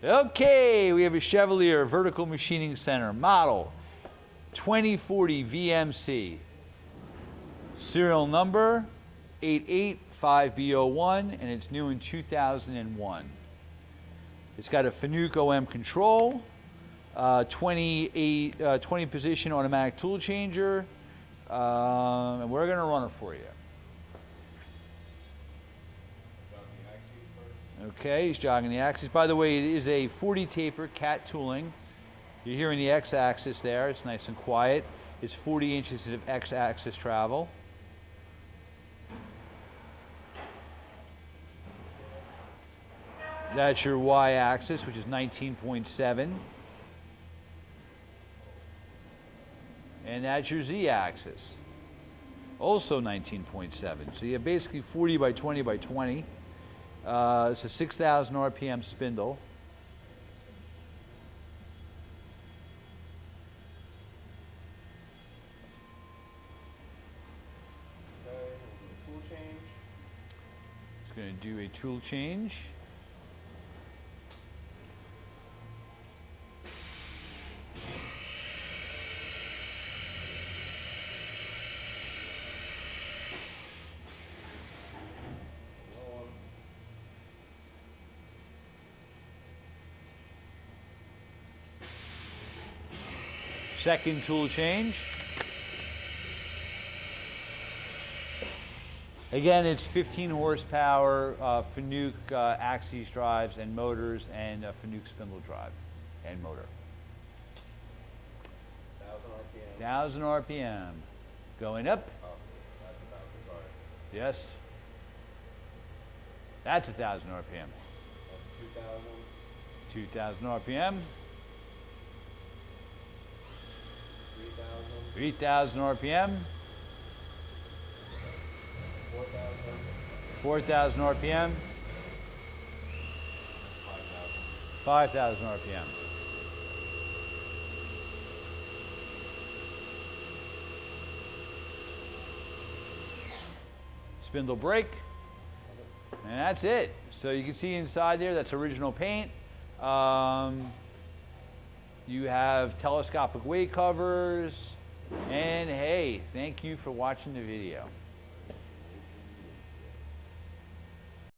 Okay, we have a Chevalier Vertical Machining Center model 2040 VMC. Serial number 885B01, and it's new in 2001. It's got a Fanuc OM control, 20 position automatic tool changer, and we're going to run it for you. Okay, he's jogging the axis. By the way, it is a 40 taper cat tooling. You're hearing the x-axis there. It's nice and quiet. It's 40 inches of x-axis travel. That's your y-axis, which is 19.7. And that's your z-axis, also 19.7. So you have basically 40 by 20 by 20. It's a 6,000 RPM spindle. Okay, tool change. It's going to do a tool change. Second tool change. Again, it's 15 horsepower Fanuc axis drives and motors, and a Fanuc spindle drive and motor. 1,000 RPM. 1,000 RPM. Going up. Oh, that's 1,000, sorry. Yes. That's 1,000 RPM. That's 2,000. 2,000 RPM. 3,000. 3,000 RPM. 4,000. 4,000 RPM. 5,000. 5,000 RPM. Spindle brake. And that's it. So you can see inside there, that's original paint. You have telescopic weight covers. And hey, thank you for watching the video.